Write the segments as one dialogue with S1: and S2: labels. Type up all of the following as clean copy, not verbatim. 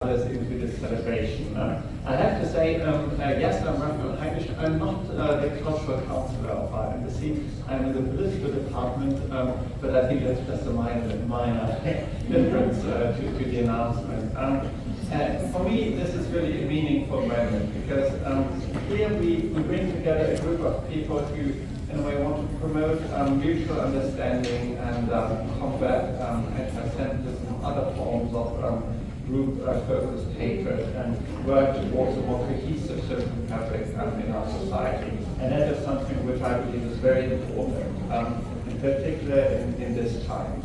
S1: into this celebration. I have to say, yes, I'm Raphael Heinisch. I'm not the cultural counselor of IMBC. I'm in the political department, but I think that's just a minor difference to the announcement. For me, this is really a meaningful moment because here we bring together a group of people who, in a way, want to promote mutual understanding and combat anti-Semitism, other forms of group-focused hatred, and work towards a more cohesive social fabric in our society. And that is something which I believe is very important, in particular in this time.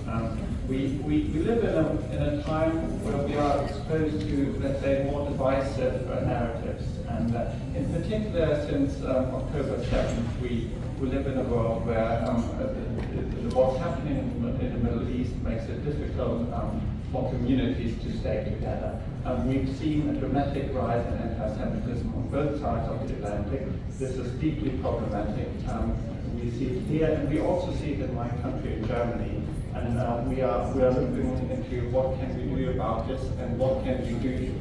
S1: We live in a time where we are exposed to, let's say, more divisive narratives. And in particular, since October 7th, we live in a world where what's happening in the Middle East makes it difficult for communities to stay together. We've seen a dramatic rise in anti-Semitism on both sides of the Atlantic. This is deeply problematic. We see it here, and we also see it in my country, in Germany. And we are looking into what can we do about this, and what can we do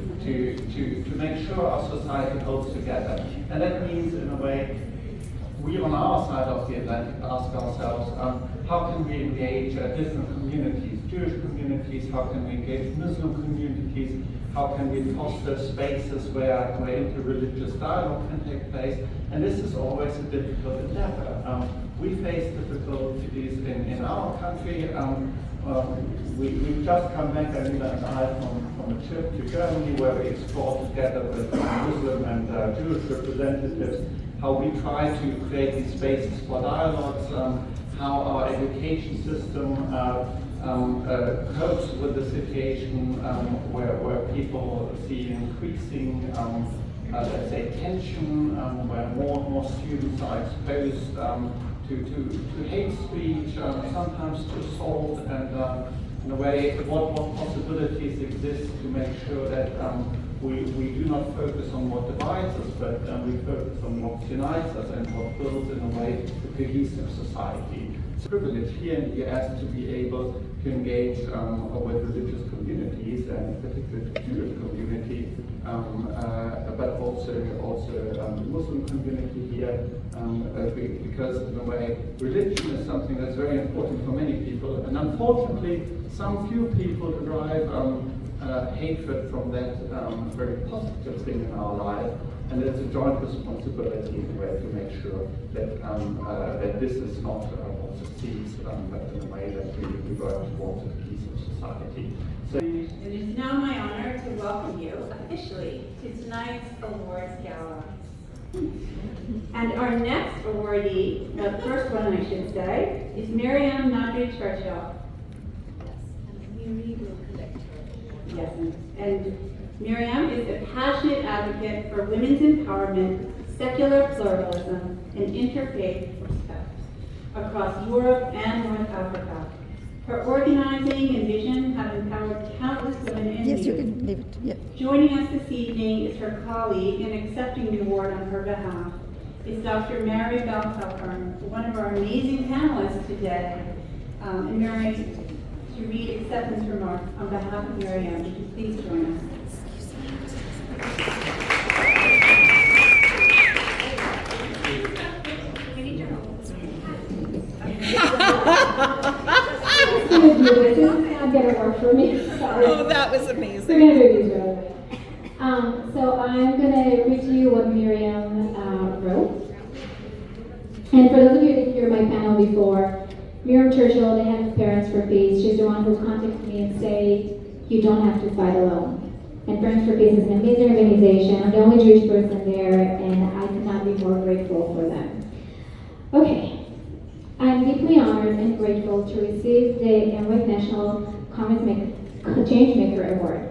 S1: to make sure our society holds together. And that means, in a way, we on our side of the Atlantic ask ourselves, how can we engage different communities, Jewish communities, how can we engage Muslim communities, how can we foster spaces where interreligious dialogue can take place, and this is always a difficult endeavor. We face difficulties in our country. We've just come back, Alina and I, from a trip to Germany where we explored together with Muslim and Jewish representatives how we try to create these spaces for dialogues, how our education system copes with the situation where people see increasing, let's say, tension, where more and more students are exposed to hate speech, sometimes to assault, and in a way, what possibilities exist to make sure that we do not focus on what divides us, but we focus on what unites us and what builds, in a way, a cohesive society. It's a privilege here in the US to be able to engage with religious communities, and particularly the Jewish community, but also the Muslim community here, because in a way, religion is something that's very important for many people, and unfortunately, some few people derive hatred from that very positive thing in our life, and it's a joint responsibility in a way to make sure that that this is not what succeeds, but in a way that we work towards a cohesive society. So
S2: it is now my honor to welcome you officially to tonight's awards gala. And our next awardee, the first one I should say, is Miriam Nadri Churchill. Yes, and Miriam is a passionate advocate for women's empowerment, secular pluralism, and interfaith respect across Europe and North Africa. Her organizing and vision have empowered countless women and
S3: yes,
S2: youth.
S3: you can leave it. Yeah.
S2: Joining us this evening is her colleague and accepting the award on her behalf is Dr. Mary Bell Telfern, one of our amazing panelists today. And Mary, to read acceptance remarks on behalf of Miriam, would you please join us? We need your help.
S4: I'm gonna work for me. Sorry.
S3: Oh, that was amazing.
S4: We're gonna do these really quick. So I'm gonna read to you what Miriam wrote. And for those of you that hear my panel before, Miriam Churchill, the head of Parents for Peace, she's the one who contacted me and say, you don't have to fight alone. And Parents for Peace is an amazing organization. I'm the only Jewish person there, and I could not be more grateful for them. Okay. I'm deeply honored and grateful to receive the NWIC National Changemaker Award.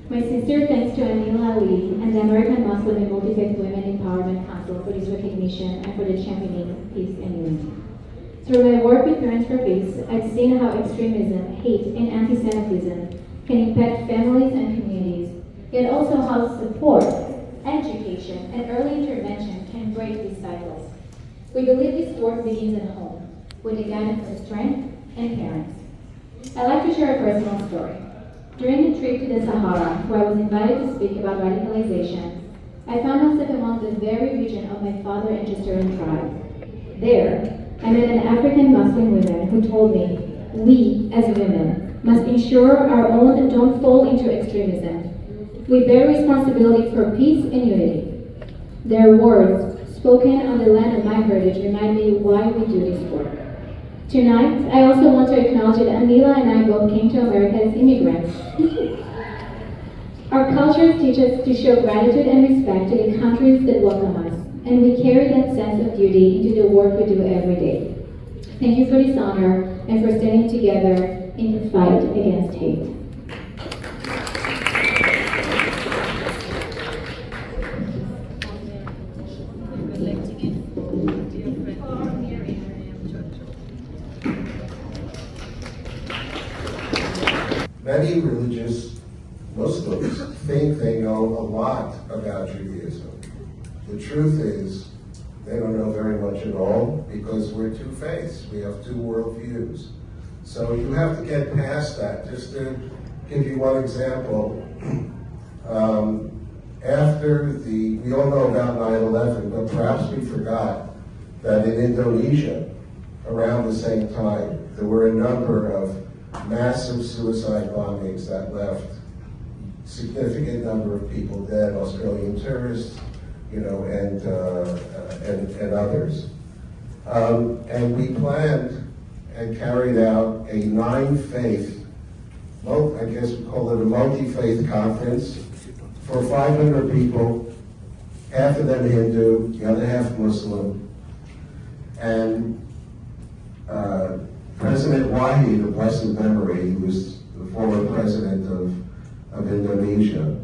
S4: My sincere thanks to Anila Ali and the American Muslim and Multi-Faith Women Empowerment Council for this recognition and for the championing peace and unity. Through my work with Parents for Peace, I've seen how extremism, hate, and anti-Semitism can impact families and communities, yet also how support, education, and early intervention can break these cycles. We believe this work begins at home, with the guidance of strength and parents. I'd like to share a personal story. During a trip to the Sahara, where I was invited to speak about radicalization, I found myself among the very region of my father and Jezreel tribe. There, I met an African Muslim woman who told me, we, as women, must ensure our own don't fall into extremism. We bear responsibility for peace and unity. Their words, spoken on the land of my heritage, remind me why we do this work. Tonight, I also want to acknowledge that Anila and I both came to America as immigrants. Our cultures teach us to show gratitude and respect to the countries that welcome us, and we carry that sense of duty into the work we do every day. Thank you for this honor and for standing together in the fight against hate.
S5: Many religious Muslims think they know a lot about Judaism. The truth is, they don't know very much at all because we're two faiths. We have two worldviews. So you have to get past that. Just to give you one example, we all know about 9/11, but perhaps we forgot that in Indonesia, around the same time, there were a number of massive suicide bombings that left significant number of people dead, Australian tourists, and others. And we planned and carried out a 9-faith, I guess we call it a multi-faith conference for 500 people, half of them Hindu, the other half Muslim. And President Wahid, of blessed memory, who was the former president of Indonesia,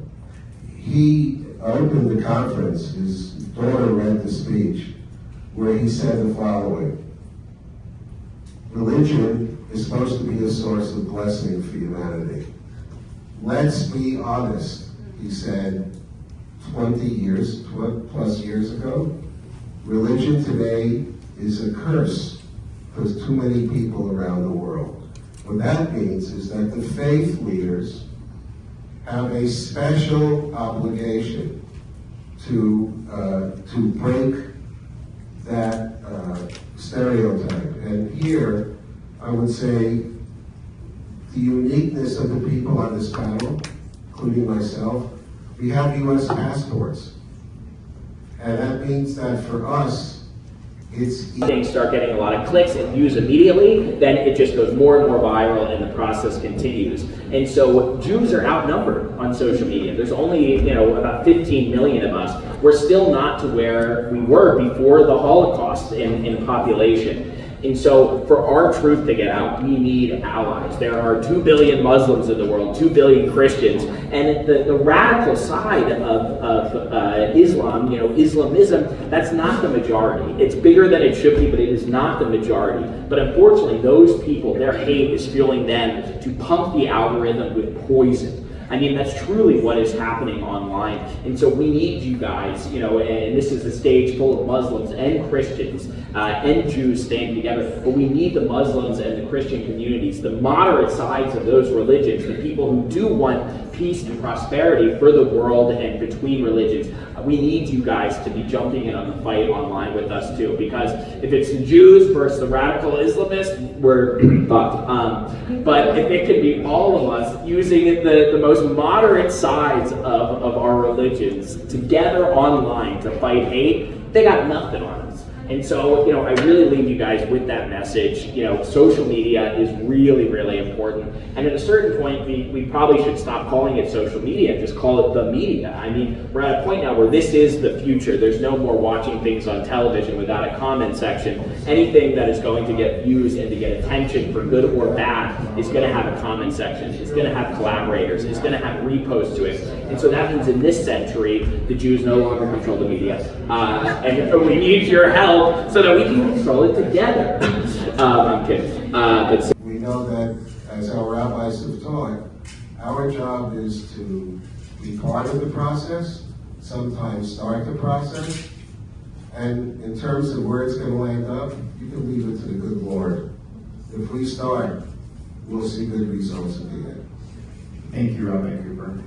S5: he opened the conference. His daughter read the speech where he said the following: religion is supposed to be a source of blessing for humanity. Let's be honest, he said 20 plus years ago. Religion today is a curse for too many people around the world. What that means is that the faith leaders have a special obligation to break that stereotype. And here, I would say, the uniqueness of the people on this panel, including myself, we have U.S. passports. And that means that for us,
S6: things start getting a lot of clicks and views immediately, then it just goes more and more viral and the process continues. And so Jews are outnumbered on social media. There's only about 15 million of us. We're still not to where we were before the Holocaust in population. And so for our truth to get out, we need allies. There are 2 billion Muslims in the world, 2 billion Christians, and the radical side of Islam, Islamism, that's not the majority. It's bigger than it should be, but it is not the majority. But unfortunately, those people, their hate is fueling them to pump the algorithm with poison. I mean, that's truly what is happening online. And so we need you guys, and this is a stage full of Muslims and Christians and Jews standing together, but we need the Muslims and the Christian communities, the moderate sides of those religions, the people who do want peace and prosperity for the world and between religions. We need you guys to be jumping in on the fight online with us too, because if it's the Jews versus the radical Islamists, we're fucked. But if it could be all of us using the most moderate sides of our religions together online to fight hate, they got nothing on us. And so, I really leave you guys with that message. Social media is really, really important. And at a certain point, we probably should stop calling it social media and just call it the media. I mean, we're at a point now where this is the future. There's no more watching things on television without a comment section. Anything that is going to get views and to get attention for good or bad is going to have a comment section. It's going to have collaborators. It's going to have reposts to it. And so that means in this century, the Jews no longer control the media. And we need your help so that we can control it together. I'm kidding.
S5: We know that, as our rabbis have taught, our job is to be part of the process, sometimes start the process, and in terms of where it's going to land up, you can leave it to the good Lord. If we start, we'll see good results at the end.
S7: Thank you, Rabbi Cooper.